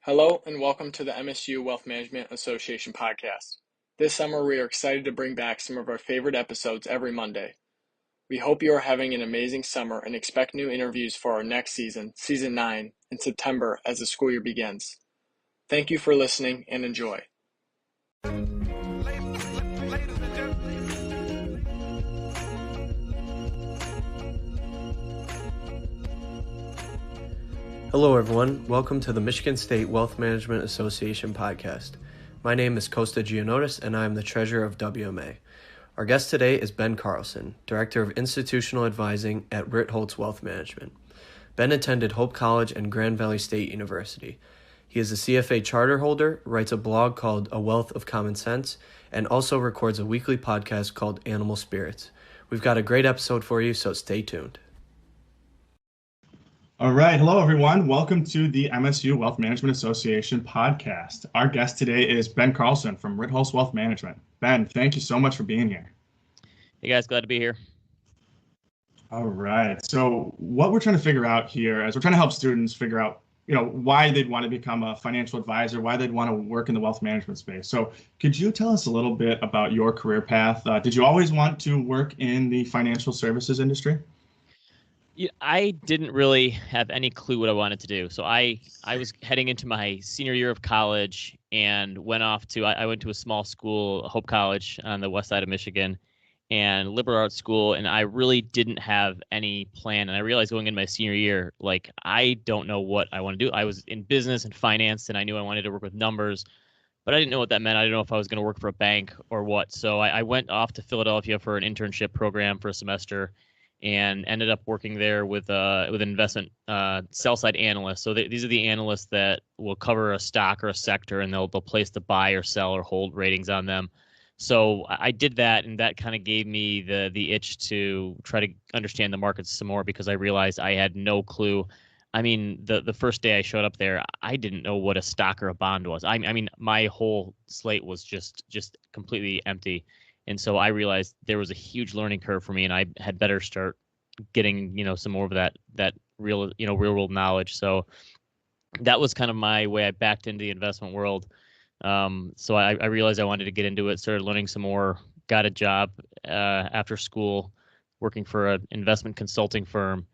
Hello and welcome to the MSU Wealth Management Association podcast. This summer, we are excited to bring back some of our favorite episodes every Monday. We hope you are having an amazing summer and expect new interviews for our next season, Season 9, in September as the school year begins. Thank you for listening and enjoy. Hello everyone, welcome to the Michigan State Wealth Management Association podcast. My name is Costa Gianotis and I am the treasurer of WMA. Our guest today is Ben Carlson, Director of Institutional Advising at Ritholtz Wealth Management. Ben attended Hope College and Grand Valley State University. He is a CFA charter holder, writes a blog called A Wealth of Common Sense, and also records a weekly podcast called Animal Spirits. We've got a great episode for you, so stay tuned. All right. Hello, everyone. Welcome to the MSU Wealth Management Association podcast. Our guest today is Ben Carlson from Ritholtz Wealth Management. Ben, thank you so much for being here. Hey, guys. Glad to be here. All right. So what we're trying to figure out here is we're trying to help students figure out, why they'd want to become a financial advisor, why they'd want to work in the wealth management space. So could you tell us a little bit about your career path? Did you always want to work in the financial services industry? Yeah, I didn't really have any clue what I wanted to do. So I was heading into my senior year of college and I went to a small school, Hope College on the west side of Michigan, and liberal arts school. And I really didn't have any plan. And I realized going into my senior year, I don't know what I want to do. I was in business and finance, and I knew I wanted to work with numbers, but I didn't know what that meant. I didn't know if I was going to work for a bank or what. So I went off to Philadelphia for an internship program for a semester, and ended up working there with an investment sell-side analyst. So these are the analysts that will cover a stock or a sector, and they'll place the buy or sell or hold ratings on them. So I did that, and that kind of gave me the itch to try to understand the markets some more, because I realized I had no clue. I mean, the first day I showed up there, I didn't know what a stock or a bond was. I mean, my whole slate was just completely empty. And so I realized there was a huge learning curve for me, and I had better start getting, some more of that real world knowledge. So that was kind of my way I backed into the investment world. So I realized I wanted to get into it, started learning some more, got a job after school working for an investment consulting firm.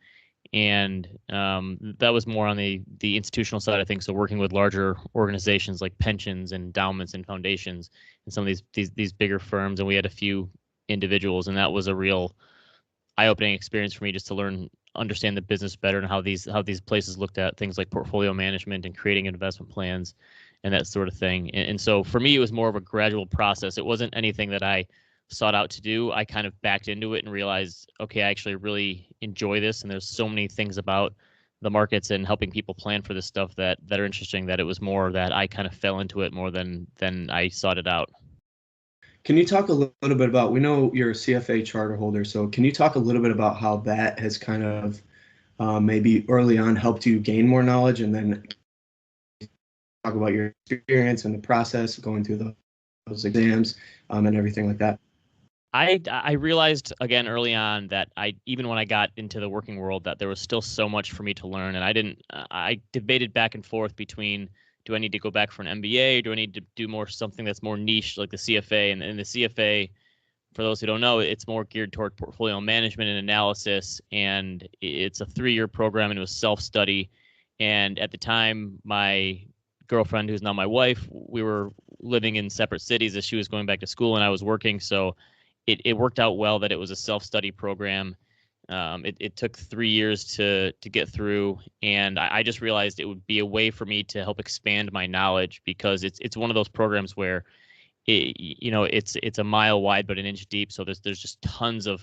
And that was more on the institutional side of things, so working with larger organizations like pensions and endowments and foundations and some of these bigger firms. And we had a few individuals, and that was a real eye-opening experience for me, just to understand the business better, and how these places looked at things like portfolio management and creating investment plans and that sort of thing. And so for me, it was more of a gradual process. It wasn't anything that I sought out to do. I kind of backed into it and realized, okay, I actually really enjoy this, and there's so many things about the markets and helping people plan for this stuff that are interesting, that it was more that I kind of fell into it more than I sought it out. Can you talk a little bit about, we know you're a CFA charter holder, so can you talk a little bit about how that has kind of maybe early on helped you gain more knowledge, and then talk about your experience and the process going through those exams and everything like that? I realized again early on that even when I got into the working world, that there was still so much for me to learn, and I debated back and forth between, do I need to go back for an MBA, or do I need to do something that's more niche like the CFA? And the CFA, for those who don't know, it's more geared toward portfolio management and analysis, and it's a 3-year program, and it was self-study. And at the time, my girlfriend, who's now my wife, we were living in separate cities as she was going back to school and I was working, so it worked out well that it was a self-study program. It took 3 years to get through, and I just realized it would be a way for me to help expand my knowledge, because it's one of those programs where it's a mile wide but an inch deep. So there's just tons of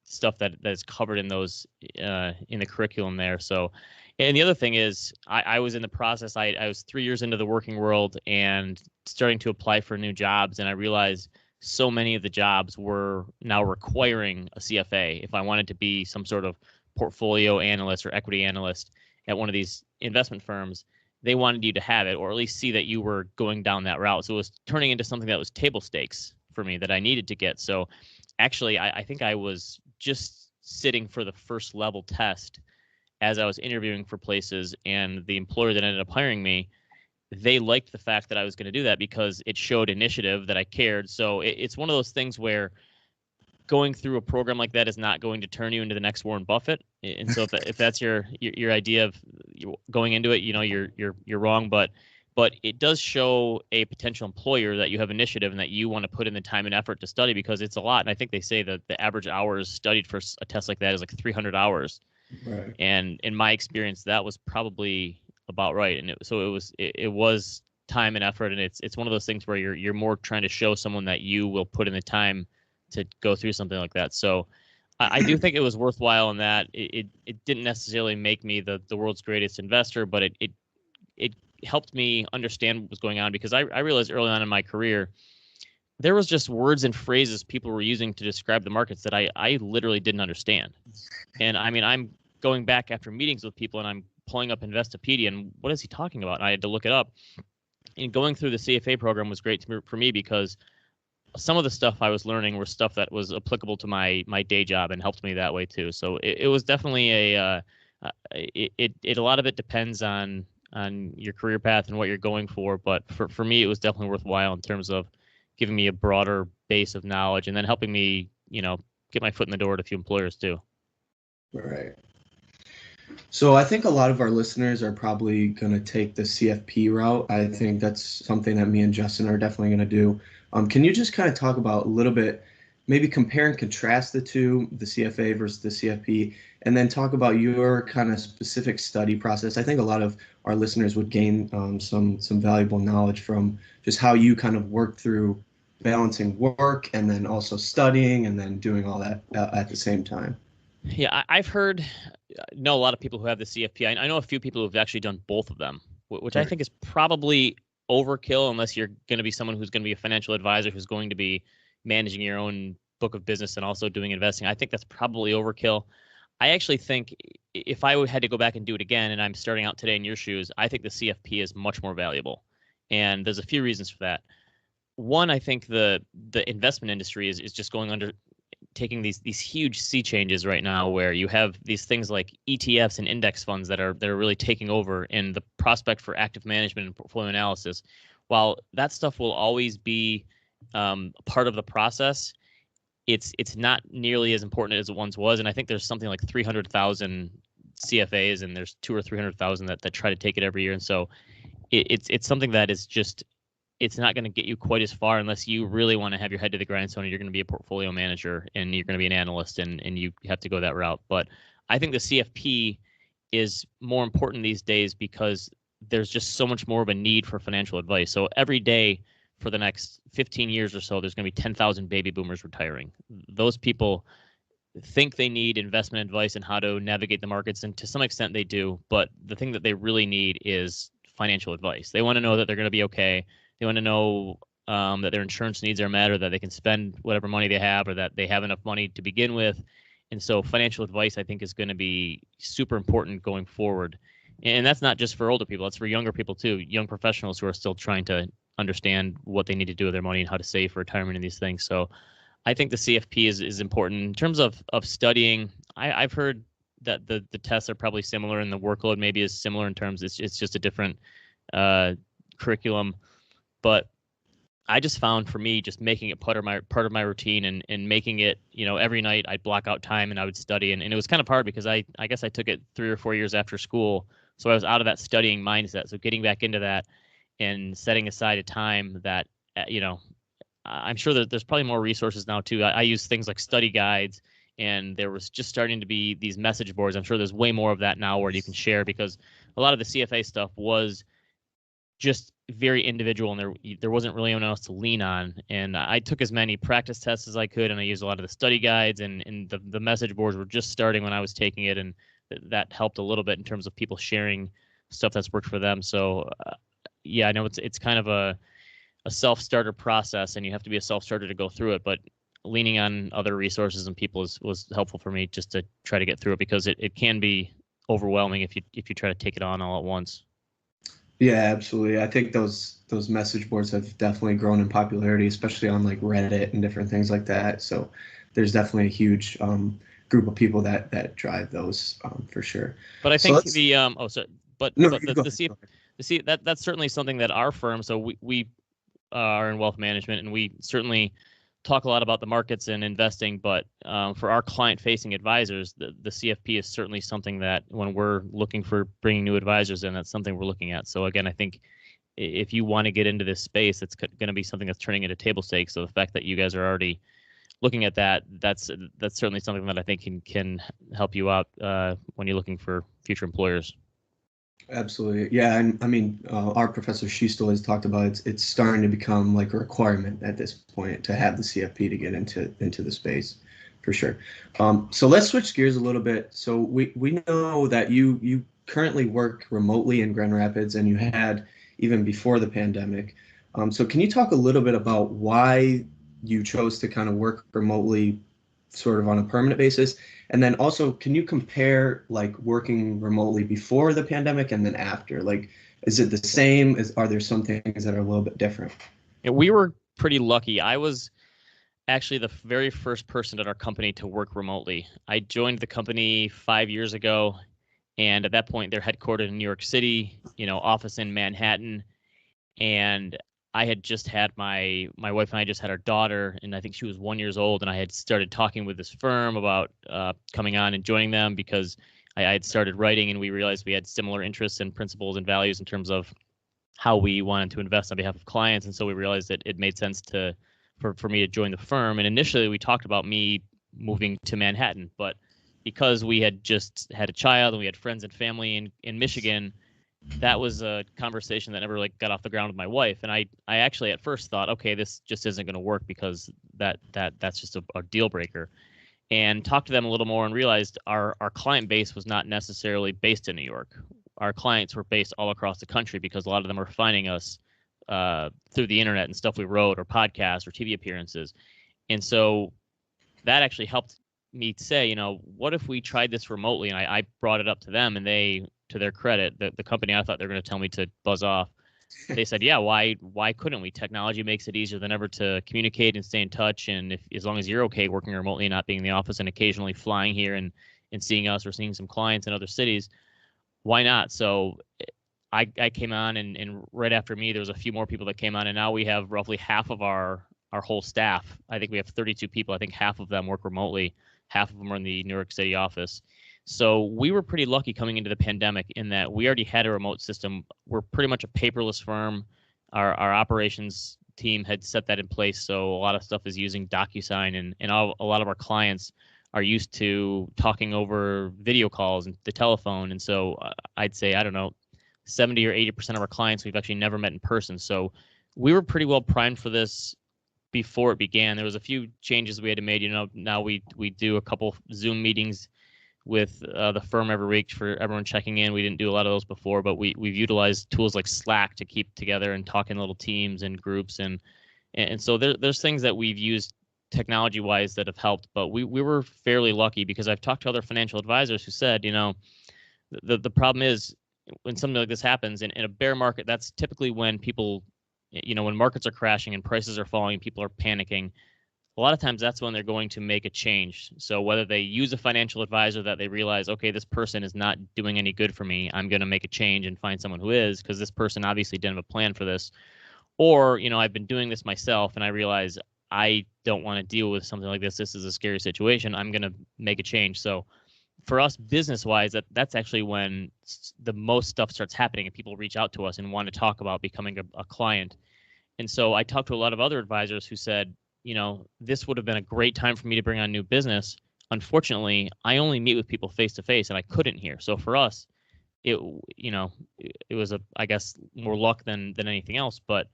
stuff that is covered in those in the curriculum there. So, and the other thing is, I was in the process. I was 3 years into the working world and starting to apply for new jobs, and I realized so many of the jobs were now requiring a CFA. If I wanted to be some sort of portfolio analyst or equity analyst at one of these investment firms, they wanted you to have it, or at least see that you were going down that route. So it was turning into something that was table stakes for me that I needed to get. So actually, I think I was just sitting for the first level test as I was interviewing for places, and the employer that ended up hiring me they liked the fact that I was going to do that because it showed initiative, that I cared. So it's one of those things where going through a program like that is not going to turn you into the next Warren Buffett. And so if that's your idea of going into it, you're wrong. But it does show a potential employer that you have initiative and that you want to put in the time and effort to study, because it's a lot. And I think they say that the average hours studied for a test like that is like 300 hours. Right. And in my experience, that was probably about right. And it was time and effort. And it's one of those things where you're more trying to show someone that you will put in the time to go through something like that. So I do think it was worthwhile in that it didn't necessarily make me the world's greatest investor, but it helped me understand what was going on, because I realized early on in my career, there was just words and phrases people were using to describe the markets that I literally didn't understand. And I mean, I'm going back after meetings with people and I'm pulling up Investopedia and what is he talking about? And I had to look it up. And going through the CFA program was great for me, because some of the stuff I was learning were stuff that was applicable to my day job and helped me that way too. So it was definitely a lot of it depends on your career path and what you're going for. But for me, it was definitely worthwhile in terms of giving me a broader base of knowledge and then helping me, get my foot in the door at a few employers too. Right. So I think a lot of our listeners are probably going to take the CFP route. I think that's something that me and Justin are definitely going to do. Can you just kind of talk about a little bit, maybe compare and contrast the two, the CFA versus the CFP, and then talk about your kind of specific study process? I think a lot of our listeners would gain some valuable knowledge from just how you kind of work through balancing work and then also studying and then doing all that at the same time. Yeah, I've know a lot of people who have the CFP. I know a few people who have actually done both of them, which I think is probably overkill unless you're going to be someone who's going to be a financial advisor who's going to be managing your own book of business and also doing investing. I think that's probably overkill. I actually think if I had to go back and do it again and I'm starting out today in your shoes, I think the CFP is much more valuable. And there's a few reasons for that. One, I think the investment industry is just taking these huge sea changes right now, where you have these things like ETFs and index funds that are really taking over, and the prospect for active management and portfolio analysis. While that stuff will always be part of the process, it's not nearly as important as it once was. And I think there's something like 300,000 CFAs, and there's 200,000 or 300,000 that try to take it every year. And so it's something that is just, it's not going to get you quite as far unless you really want to have your head to the grindstone and you're going to be a portfolio manager and you're going to be an analyst and you have to go that route. But I think the CFP is more important these days because there's just so much more of a need for financial advice. So every day for the next 15 years or so, there's going to be 10,000 baby boomers retiring. Those people think they need investment advice and how to navigate the markets, and to some extent they do. But the thing that they really need is financial advice. They want to know that they're going to be okay. They want to know that their insurance needs are met, or that they can spend whatever money they have, or that they have enough money to begin with. And so financial advice, I think, is going to be super important going forward. And that's not just for older people. That's for younger people, too, young professionals who are still trying to understand what they need to do with their money and how to save for retirement and these things. So I think the CFP is important. In terms of studying, I've heard that the tests are probably similar and the workload maybe is similar in terms it's just a different curriculum. But I just found, for me, just making it part of my routine and making it, every night I'd block out time and I would study. And it was kind of hard because I guess I took it 3 or 4 years after school. So I was out of that studying mindset. So getting back into that and setting aside a time that, I'm sure that there's probably more resources now too. I use things like study guides, and there was just starting to be these message boards. I'm sure there's way more of that now where you can share, because a lot of the CFA stuff was just very individual, and there wasn't really anyone else to lean on. And I took as many practice tests as I could, and I used a lot of the study guides, and the message boards were just starting when I was taking it, and that helped a little bit in terms of people sharing stuff that's worked for them. So yeah, I know it's kind of a self-starter process, and you have to be a self-starter to go through it, but leaning on other resources and people was helpful for me just to try to get through it, because it can be overwhelming if you try to take it on all at once. Yeah, absolutely. I think those message boards have definitely grown in popularity, especially on like Reddit and different things like that. So there's definitely a huge group of people that drive those for sure. But I think see, that's certainly something that our firm, so we are in wealth management, and we certainly talk a lot about the markets and investing, but for our client-facing advisors, the CFP is certainly something that when we're looking for bringing new advisors in, that's something we're looking at. So again, I think if you want to get into this space, it's going to be something that's turning into table stakes. So the fact that you guys are already looking at that, that's certainly something that I think can help you out when you're looking for future employers. Absolutely. Yeah. And I mean, our professor Schiestel has talked about it's starting to become like a requirement at this point to have the CFP to get into the space, for sure. So let's switch gears a little bit. So we know that you currently work remotely in Grand Rapids, and you had even before the pandemic. So can you talk a little bit about why you chose to kind of work remotely sort of on a permanent basis? And then also, can you compare like working remotely before the pandemic and then after? Like, is it the same? Are there some things that are a little bit different? Yeah, we were pretty lucky. I was actually the very first person at our company to work remotely. I joined the company 5 years ago, and at that point, they're headquartered in New York City, office in Manhattan. And I had just had my wife and I just had our daughter, and I think she was 1 year old. And I had started talking with this firm about coming on and joining them because I had started writing, and we realized we had similar interests and principles and values in terms of how we wanted to invest on behalf of clients. And so we realized that it made sense for me to join the firm. And initially, we talked about me moving to Manhattan, but because we had just had a child and we had friends and family in Michigan, that was a conversation that never got off the ground with my wife. And I actually at first thought, okay, this just isn't going to work because that's just a deal breaker. And talked to them a little more and realized our client base was not necessarily based in New York. Our clients were based all across the country because a lot of them are finding us through the internet and stuff we wrote or podcasts or TV appearances. And so that actually helped me say, what if we tried this remotely? And I brought it up to them, and they, to their credit, the company I thought they were going to tell me to buzz off, they said, yeah, why couldn't we? Technology makes it easier than ever to communicate and stay in touch. And as long as you're okay working remotely and not being in the office and occasionally flying here and seeing us or seeing some clients in other cities, why not? So I came on, and right after me, there was a few more people that came on, and now we have roughly half of our whole staff. I think we have 32 people. I think half of them work remotely. Half of them are in the New York City office. So we were pretty lucky coming into the pandemic in that we already had a remote system. We're pretty much a paperless firm. Our operations team had set that in place. So a lot of stuff is using DocuSign, and a lot of our clients are used to talking over video calls and the telephone. And so I'd say, I don't know, 70 or 80% of our clients we've actually never met in person. So we were pretty well primed for this before it began. There was a few changes we had to make. Now we do a couple Zoom meetings with the firm every week for everyone checking in. We didn't do a lot of those before, but we've utilized tools like Slack to keep together and talk in little teams and groups. And so there's things that we've used technology-wise that have helped, but we were fairly lucky because I've talked to other financial advisors who said, the problem is when something like this happens in a bear market, that's typically when people, when markets are crashing and prices are falling, people are panicking. A lot of times that's when they're going to make a change. So whether they use a financial advisor that they realize, okay, this person is not doing any good for me, I'm going to make a change and find someone who is, because this person obviously didn't have a plan for this. Or, I've been doing this myself and I realize I don't want to deal with something like this. This is a scary situation. I'm going to make a change. So for us business-wise, that's actually when the most stuff starts happening and people reach out to us and want to talk about becoming a client. And so I talked to a lot of other advisors who said, this would have been a great time for me to bring on new business. Unfortunately, I only meet with people face to face, and I couldn't here. So for us, it was I guess more luck than anything else, but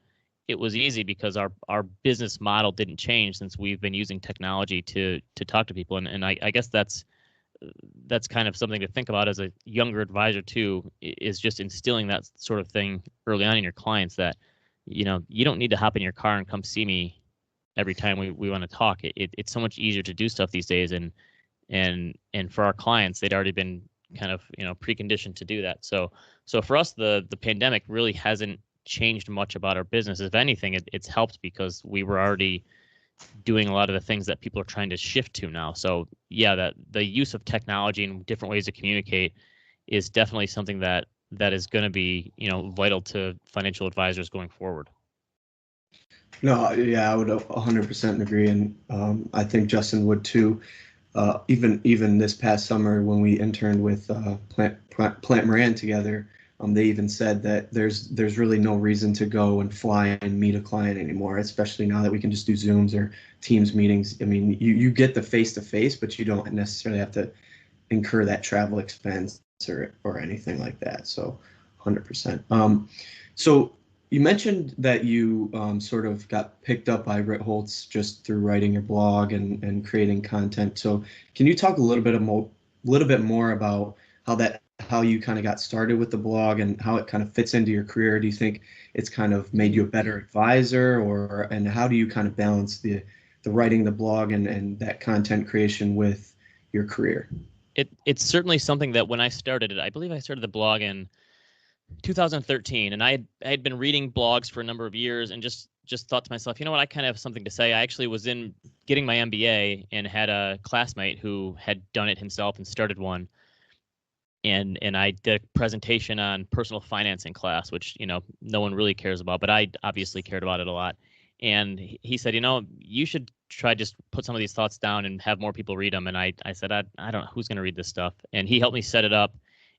it was easy because our business model didn't change since we've been using technology to talk to people. And I guess that's kind of something to think about as a younger advisor too, is just instilling that sort of thing early on in your clients that, you don't need to hop in your car and come see me every time we want to talk. It's so much easier to do stuff these days, and for our clients, they'd already been kind of preconditioned to do that. So for us, the pandemic really hasn't changed much about our business. If anything, it's helped because we were already doing a lot of the things that people are trying to shift to now. So yeah, that the use of technology and different ways to communicate is definitely something that that is going to be, vital to financial advisors going forward. No, yeah, I would 100% agree, and I think Justin would too. Even this past summer when we interned with Plant Moran together, they even said that there's really no reason to go and fly and meet a client anymore, especially now that we can just do Zooms or Teams meetings. I mean, you get the face-to-face, but you don't necessarily have to incur that travel expense or anything like that. So 100%. So you mentioned that you sort of got picked up by Ritholtz just through writing your blog and creating content. So can you talk a little bit more about how you kind of got started with the blog and how it kind of fits into your career? Do you think it's kind of made you a better advisor, and how do you kind of balance the writing the blog and that content creation with your career? It's certainly something that when I started it, I believe I started the blog in 2013, and I had been reading blogs for a number of years and just thought to myself, you know what, I kind of have something to say. I actually was in getting my MBA and had a classmate who had done it himself and started one. And I did a presentation on personal finance in class, which, no one really cares about, but I obviously cared about it a lot. And he said, you should try just put some of these thoughts down and have more people read them. And I said, I don't know who's going to read this stuff. And he helped me set it up.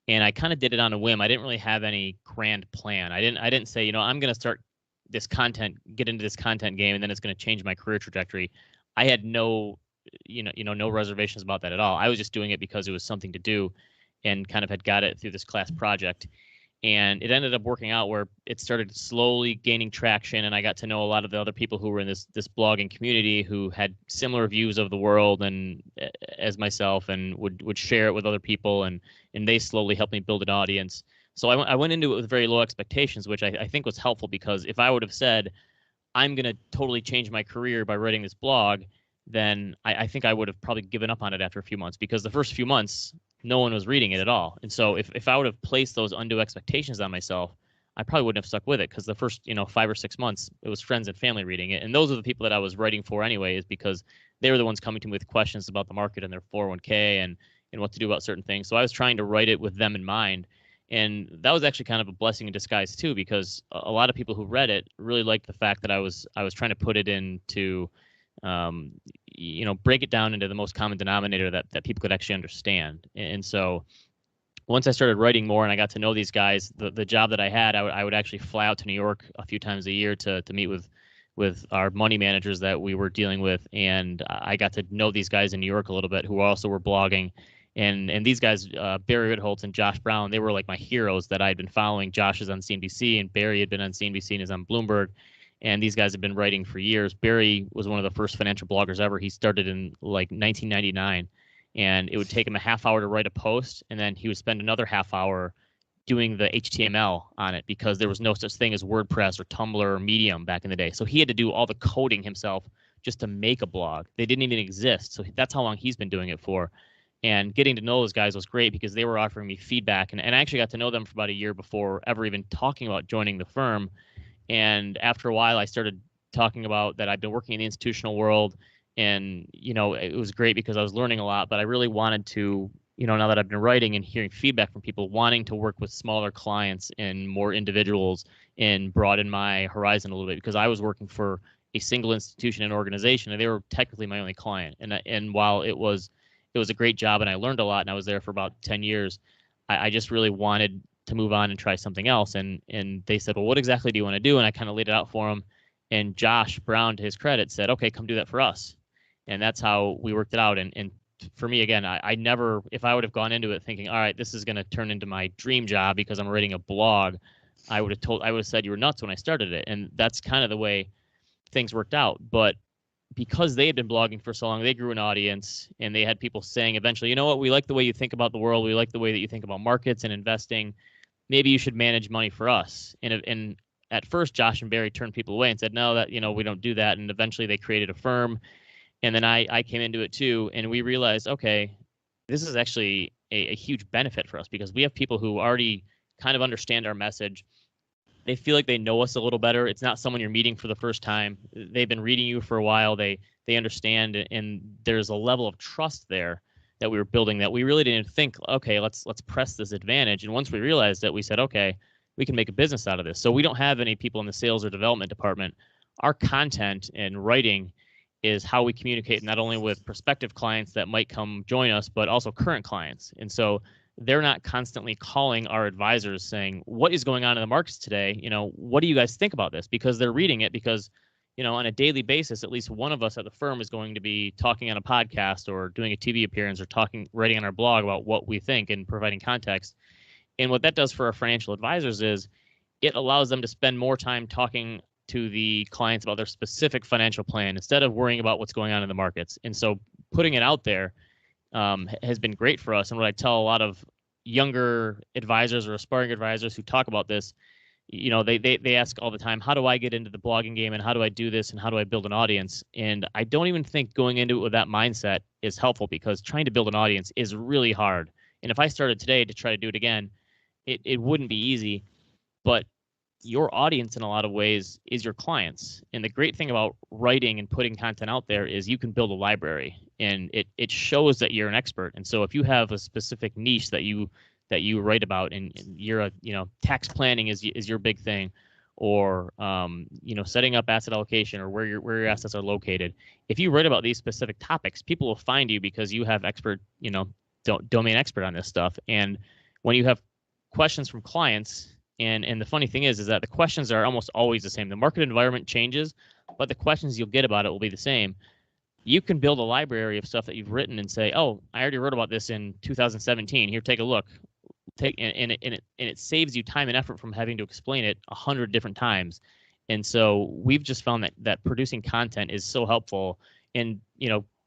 And I kind of did it on a whim. I didn't really have any grand plan. I didn't say, I'm going to start this content, get into this content game, and then it's going to change my career trajectory. I had no reservations about that at all. I was just doing it because it was something to do, and kind of had got it through this class project. And it ended up working out where it started slowly gaining traction, and I got to know a lot of the other people who were in this blogging community who had similar views of the world and as myself, and would share it with other people, and they slowly helped me build an audience. So I went into it with very low expectations, which I think was helpful, because if I would have said, I'm going to totally change my career by writing this blog, then I think I would have probably given up on it after a few months, because the first few months, no one was reading it at all. And so if I would have placed those undue expectations on myself, I probably wouldn't have stuck with it, because the first 5 or 6 months, it was friends and family reading it. And those are the people that I was writing for anyway, is because they were the ones coming to me with questions about the market and their 401k and what to do about certain things. So I was trying to write it with them in mind. And that was actually kind of a blessing in disguise too, because a lot of people who read it really liked the fact that I was trying to put it into, break it down into the most common denominator that people could actually understand. And so once I started writing more and I got to know these guys, the job that I had, I would actually fly out to New York a few times a year to meet with our money managers that we were dealing with. And I got to know these guys in New York a little bit who also were blogging. And these guys, Barry Ritholtz and Josh Brown, they were like my heroes that I had been following. Josh is on CNBC, and Barry had been on CNBC and is on Bloomberg. And these guys have been writing for years. Barry was one of the first financial bloggers ever. He started in like 1999, and it would take him a half hour to write a post, and then he would spend another half hour doing the HTML on it, because there was no such thing as WordPress or Tumblr or Medium back in the day. So he had to do all the coding himself just to make a blog. They didn't even exist. So that's how long he's been doing it for. And getting to know those guys was great, because they were offering me feedback. And I actually got to know them for about a year before ever even talking about joining the firm. And after a while, I started talking about that I've been working in the institutional world. And, it was great because I was learning a lot, but I really wanted to, now that I've been writing and hearing feedback from people, wanting to work with smaller clients and more individuals and broaden my horizon a little bit, because I was working for a single institution and organization, and they were technically my only client. And while it was a great job and I learned a lot, and I was there for about 10 years, I just really wanted to move on and try something else. And they said, well, what exactly do you want to do? And I kind of laid it out for them. And Josh Brown, to his credit, said, okay, come do that for us. And that's how we worked it out. And for me, again, I never, if I would have gone into it thinking, all right, this is going to turn into my dream job because I'm writing a blog, I would have said you were nuts when I started it. And that's kind of the way things worked out. But because they had been blogging for so long, they grew an audience, and they had people saying eventually, you know what, we like the way you think about the world. We like the way that you think about markets and investing. Maybe you should manage money for us. And at first, Josh and Barry turned people away and said, no, that, we don't do that. And eventually they created a firm. And then I came into it too. And we realized, okay, this is actually a huge benefit for us, because we have people who already kind of understand our message. They feel like they know us a little better. It's not someone you're meeting for the first time. They've been reading you for a while. They understand, and there's a level of trust there that we were building that we really didn't think, okay, let's press this advantage. And once we realized that, we said, okay, we can make a business out of this. So we don't have any people in the sales or development department. Our content and writing is how we communicate not only with prospective clients that might come join us, but also current clients. And so they're not constantly calling our advisors saying, what is going on in the markets today? What do you guys think about this? Because they're reading it because, on a daily basis, at least one of us at the firm is going to be talking on a podcast or doing a TV appearance or writing on our blog about what we think and providing context. And what that does for our financial advisors is it allows them to spend more time talking to the clients about their specific financial plan instead of worrying about what's going on in the markets. And so putting it out there has been great for us. And what I tell a lot of younger advisors or aspiring advisors who talk about this, they ask all the time, how do I get into the blogging game and how do I do this and how do I build an audience? And I don't even think going into it with that mindset is helpful, because trying to build an audience is really hard. And if I started today to try to do it again, it wouldn't be easy. But your audience in a lot of ways is your clients. And the great thing about writing and putting content out there is you can build a library, and it shows that you're an expert. And so if you have a specific niche that you write about, and you're tax planning is your big thing, or setting up asset allocation, or where your assets are located, if you write about these specific topics, people will find you because you have domain expert on this stuff. And when you have questions from clients, and the funny thing is that the questions are almost always the same. The market environment changes, but the questions you'll get about it will be the same. You can build a library of stuff that you've written and say, oh, I already wrote about this in 2017. Here, take a look. And it saves you time and effort from having to explain it 100 different times. And so we've just found that producing content is so helpful in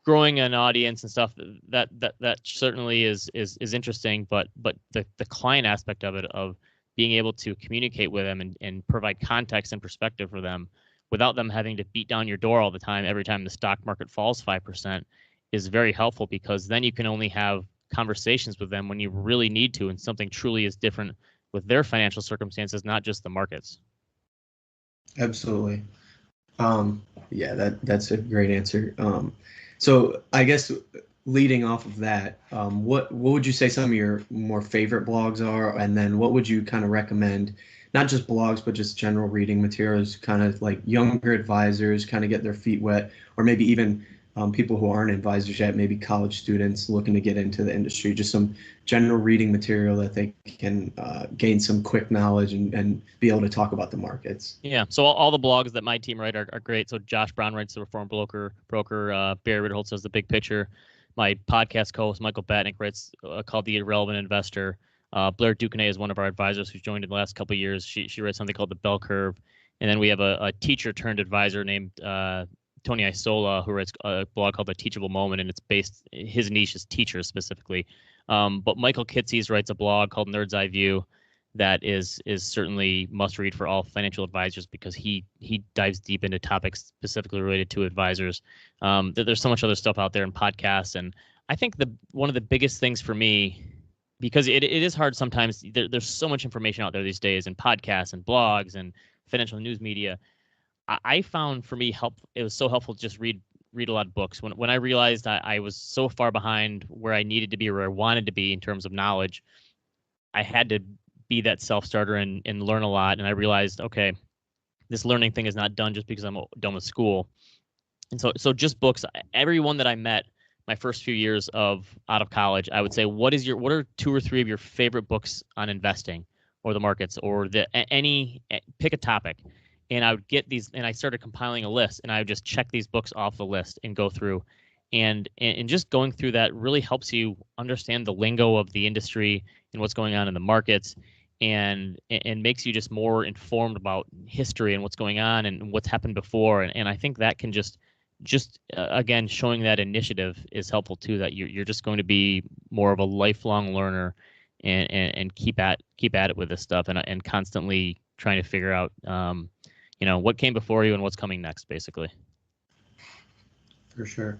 growing an audience and stuff. That certainly is interesting, but the client aspect of it, of being able to communicate with them and provide context and perspective for them without them having to beat down your door all the time every time the stock market falls 5%, is very helpful, because then you can only have conversations with them when you really need to, and something truly is different with their financial circumstances, not just the markets. Absolutely. Yeah, that's a great answer. So I guess leading off of that, what would you say some of your more favorite blogs are? And then what would you kind of recommend, not just blogs, but just general reading materials, kind of like younger advisors kind of get their feet wet, or maybe even people who aren't advisors yet, maybe college students looking to get into the industry, just some general reading material that they can gain some quick knowledge and be able to talk about the markets. Yeah. So all the blogs that my team write are great. So Josh Brown writes the Reform Broker. Barry Ritholtz does the Big Picture. My podcast co-host Michael Batnick writes called The Irrelevant Investor. Blair Duquesne is one of our advisors who's joined in the last couple of years. She writes something called The Bell Curve. And then we have a teacher turned advisor named Tony Isola, who writes a blog called The Teachable Moment, and his niche is teachers specifically. But Michael Kitces writes a blog called Nerd's Eye View that is certainly must read for all financial advisors, because he dives deep into topics specifically related to advisors. There's so much other stuff out there in podcasts, and I think one of the biggest things for me, because it is hard sometimes, there's so much information out there these days in podcasts and blogs and financial news media. I found for me it was so helpful to just read a lot of books. When I realized I was so far behind where I needed to be, or where I wanted to be in terms of knowledge, I had to be that self-starter and learn a lot. And I realized, okay, this learning thing is not done just because I'm done with school. And so just books. Everyone that I met my first few years out of college, I would say, what are 2 or 3 of your favorite books on investing or the markets, or pick a topic. And I would get these, and I started compiling a list, and I would just check these books off the list and go through. And just going through that really helps you understand the lingo of the industry and what's going on in the markets, and makes you just more informed about history and what's going on and what's happened before. And I think that can just again, showing that initiative is helpful too, that you're just going to be more of a lifelong learner and keep at it with this stuff, and constantly trying to figure out what came before you and what's coming next, basically. For sure.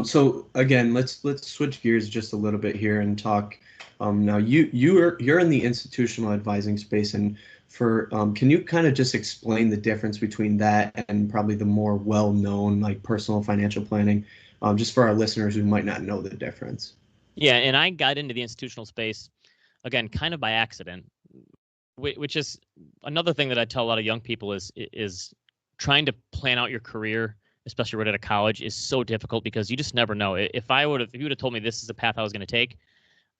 So again, let's switch gears just a little bit here and talk. Now you're in the institutional advising space, and can you kind of just explain the difference between that and probably the more well-known like personal financial planning? just for our listeners who might not know the difference. Yeah, and I got into the institutional space, again, kind of by accident, which is another thing that I tell a lot of young people is trying to plan out your career, especially right out of college, is so difficult because you just never know. If you would have told me this is the path I was going to take,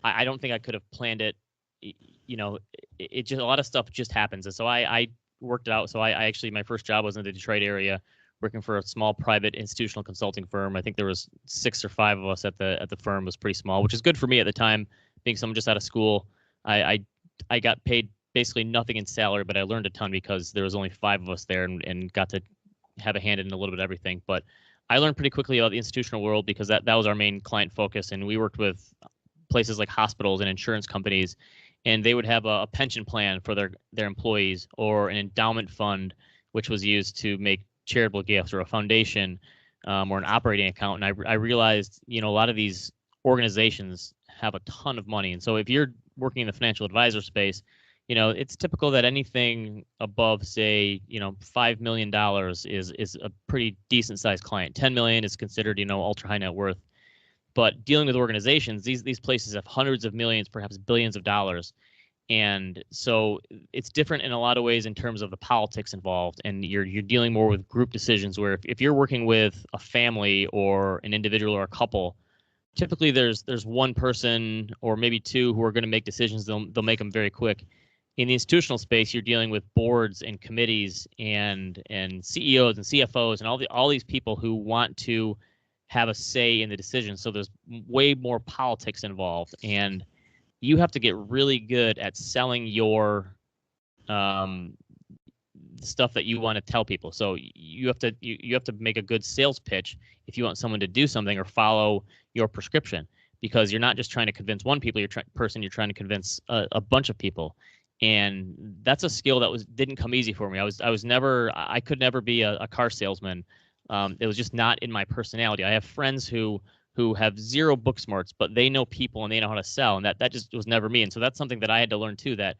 I don't think I could have planned it. You know, it just, a lot of stuff just happens. And so I worked it out. So I actually, my first job was in the Detroit area, working for a small private institutional consulting firm. I think there was 6 or 5 of us at the firm. It was pretty small, which is good for me at the time, being someone just out of school. I got paid basically nothing in salary, but I learned a ton because there was only 5 of us there and got to have a hand in a little bit of everything. But I learned pretty quickly about the institutional world because that was our main client focus. And we worked with places like hospitals and insurance companies, and they would have a pension plan for their employees, or an endowment fund, which was used to make charitable gifts, or a foundation, or an operating account. And I realized, a lot of these organizations have a ton of money. And so if you're working in the financial advisor space, it's typical that anything above, say, $5 million is a pretty decent sized client. 10 million is considered, ultra high net worth. But dealing with organizations, these places have hundreds of millions, perhaps billions of dollars. And so it's different in a lot of ways in terms of the politics involved. And you're dealing more with group decisions, where if you're working with a family or an individual or a couple, typically there's one person or maybe 2 who are going to make decisions. They'll make them very quick. In the institutional space, you're dealing with boards and committees and CEOs and CFOs and all these people who want to have a say in the decision. So there's way more politics involved, and you have to get really good at selling your stuff that you want to tell people. So you have to make a good sales pitch if you want someone to do something or follow your prescription, because you're not just trying to convince one person, you're trying to convince a bunch of people. And that's a skill that didn't come easy for me. I could never be a car salesman. It was just not in my personality. I have friends who have 0 book smarts, but they know people and they know how to sell, and that just was never me. And so that's something that I had to learn too, that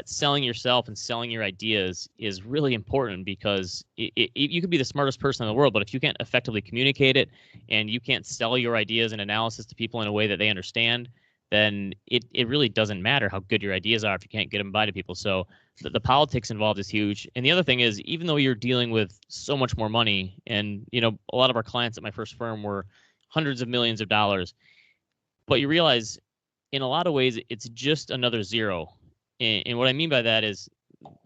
selling yourself and selling your ideas is really important, because you could be the smartest person in the world, but if you can't effectively communicate it and you can't sell your ideas and analysis to people in a way that they understand, then it really doesn't matter how good your ideas are if you can't get them by to people. So the politics involved is huge. And the other thing is, even though you're dealing with so much more money, and a lot of our clients at my first firm were hundreds of millions of dollars, but you realize in a lot of ways it's just another zero. And what I mean by that is,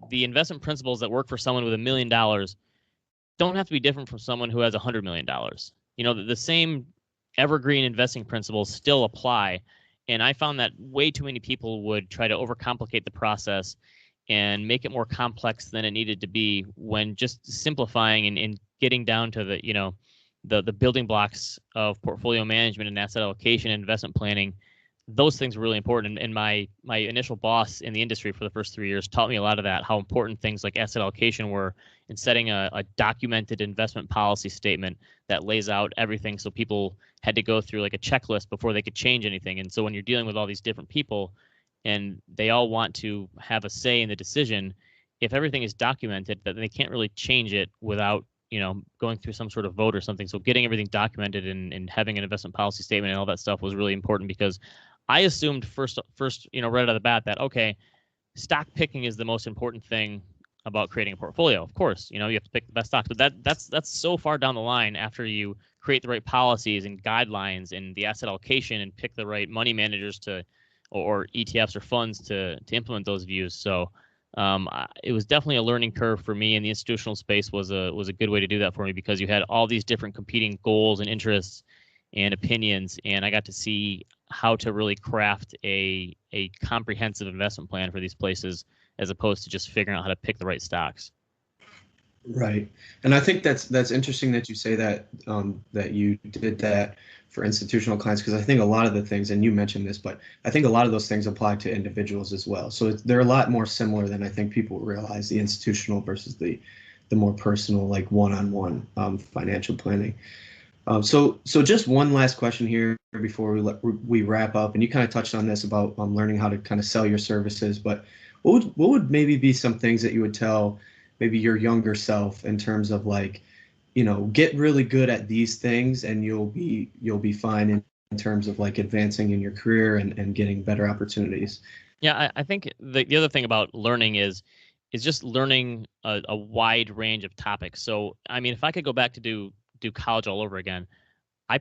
the investment principles that work for someone with $1 million don't have to be different from someone who has $100 million. The same evergreen investing principles still apply. And I found that way too many people would try to overcomplicate the process and make it more complex than it needed to be, when just simplifying and getting down to the building blocks of portfolio management and asset allocation and investment planning. Those things were really important. And my initial boss in the industry for the first 3 years taught me a lot of that, how important things like asset allocation were, in setting a documented investment policy statement that lays out everything. So people had to go through like a checklist before they could change anything. And so when you're dealing with all these different people and they all want to have a say in the decision, if everything is documented, that they can't really change it without going through some sort of vote or something. So getting everything documented and having an investment policy statement and all that stuff was really important, because I assumed first, right out of the bat that, okay, stock picking is the most important thing about creating a portfolio. Of course, you have to pick the best stocks, but that's so far down the line after you create the right policies and guidelines and the asset allocation and pick the right money managers or ETFs or funds to implement those views. So it was definitely a learning curve for me, and the institutional space was a good way to do that for me, because you had all these different competing goals and interests and opinions, and I got to see how to really craft a comprehensive investment plan for these places, as opposed to just figuring out how to pick the right stocks. Right. And I think that's interesting that you say that that you did that for institutional clients, because I think a lot of the things, and you mentioned this, but I think a lot of those things apply to individuals as well. So they're a lot more similar than I think people realize, the institutional versus the more personal, like one-on-one financial planning. So just one last question here before we wrap up, and you kind of touched on this about learning how to kind of sell your services, but what would maybe be some things that you would tell maybe your younger self in terms of like get really good at these things, and you'll be fine in terms of like advancing in your career and getting better opportunities. Yeah, I think the other thing about learning is just learning a wide range of topics. So, I mean, if I could go back to do college all over again, I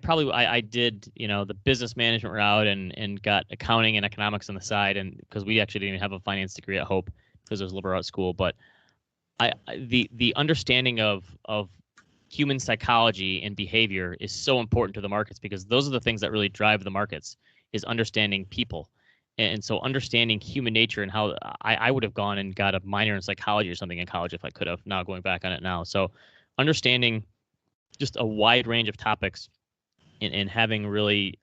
did, the business management route and got accounting and economics on the side, and because we actually didn't even have a finance degree at Hope because it was a liberal arts school. But the understanding of human psychology and behavior is so important to the markets, because those are the things that really drive the markets, is understanding people. And so understanding human nature, and how I would have gone and got a minor in psychology or something in college if I could have, now going back on it now. So understanding just a wide range of topics, and having really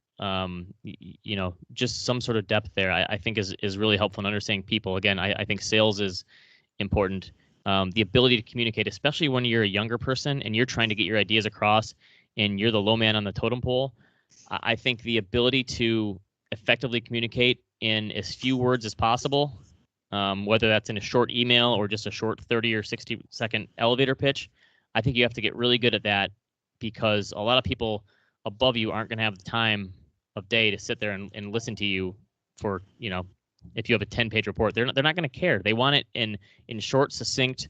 just some sort of depth there, I think is really helpful in understanding people. Again, I think sales is important. The ability to communicate, especially when you're a younger person and you're trying to get your ideas across and you're the low man on the totem pole. I think the ability to effectively communicate in as few words as possible, whether that's in a short email or just a short 30 or 60-second elevator pitch, I think you have to get really good at that, because a lot of people above you aren't going to have the time of day to sit there and listen to you for, if you have a 10-page report, they're not going to care. They want it in short, succinct,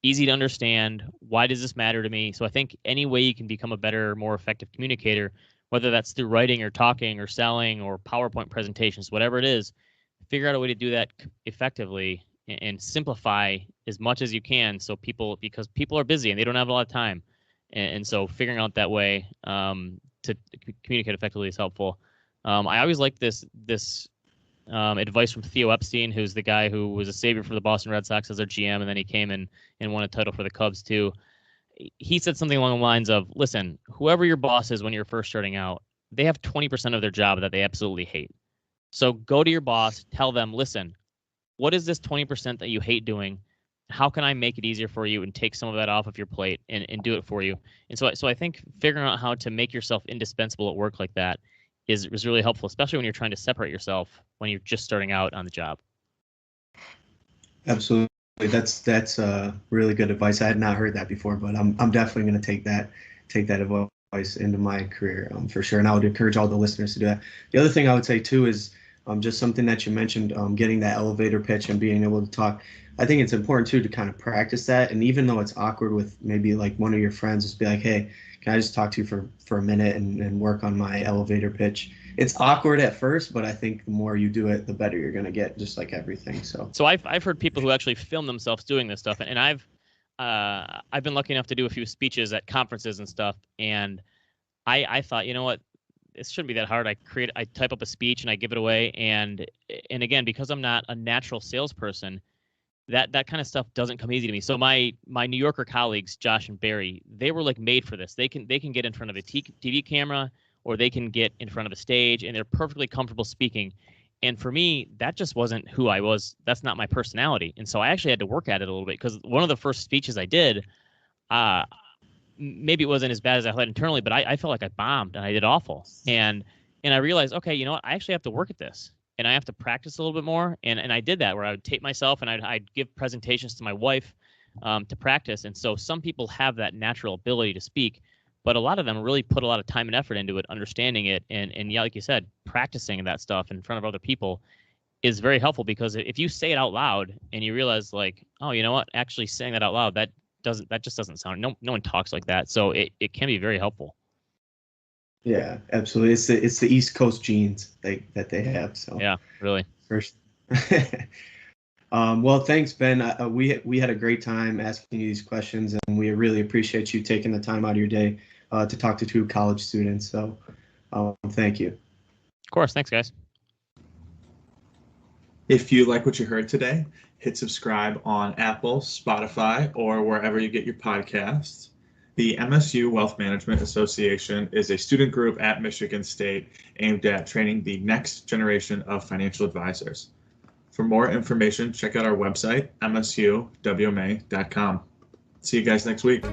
easy to understand. Why does this matter to me? So I think any way you can become a better, more effective communicator, whether that's through writing or talking or selling or PowerPoint presentations, whatever it is, figure out a way to do that effectively and simplify as much as you can. So because people are busy and they don't have a lot of time. And so figuring out that way to communicate effectively is helpful. I always like this advice from Theo Epstein, who's the guy who was a savior for the Boston Red Sox as their GM, and then he came and won a title for the Cubs too. He said something along the lines of, listen, whoever your boss is when you're first starting out, they have 20% of their job that they absolutely hate. So go to your boss, tell them, listen, what is this 20% that you hate doing? How can I make it easier for you and take some of that off of your plate and do it for you? And so I think figuring out how to make yourself indispensable at work like that is really helpful, especially when you're trying to separate yourself when you're just starting out on the job. Absolutely. That's really good advice. I had not heard that before, but I'm definitely going to take that advice into my career for sure. And I would encourage all the listeners to do that. The other thing I would say too is just something that you mentioned, getting that elevator pitch and being able to talk. I think it's important too to kind of practice that. And even though it's awkward with maybe like one of your friends, just be like, hey, can I just talk to you for a minute and work on my elevator pitch? It's awkward at first, but I think the more you do it, the better you're going to get, just like everything. So I've heard people who actually film themselves doing this stuff, and I've been lucky enough to do a few speeches at conferences and stuff, and I thought, you know what, it shouldn't be that hard. I type up a speech and I give it away, and again, because I'm not a natural salesperson, that kind of stuff doesn't come easy to me. So my New Yorker colleagues, Josh and Barry, they were like made for this. They can get in front of a TV camera, or they can get in front of a stage, and they're perfectly comfortable speaking. And for me, that just wasn't who I was. That's not my personality. And so I actually had to work at it a little bit, because one of the first speeches I did, maybe it wasn't as bad as I thought internally, but I felt like I bombed and I did awful. And I realized, okay, you know what? I actually have to work at this, and I have to practice a little bit more. And I did that, where I would tape myself and I'd give presentations to my wife to practice. And so some people have that natural ability to speak, but a lot of them really put a lot of time and effort into it, understanding it. And yeah, like you said, practicing that stuff in front of other people is very helpful, because if you say it out loud and you realize like, oh, you know what, actually saying that out loud, that just doesn't sound, no one talks like that. So it can be very helpful. Yeah, absolutely. It's the East Coast genes that they have. So yeah, really. First. Well, thanks, Ben. We had a great time asking you these questions, and we really appreciate you taking the time out of your day to talk to two college students. So thank you. Of course. Thanks, guys. If you like what you heard today, hit subscribe on Apple, Spotify, or wherever you get your podcasts. The MSU Wealth Management Association is a student group at Michigan State aimed at training the next generation of financial advisors. For more information, check out our website, msuwma.com. See you guys next week.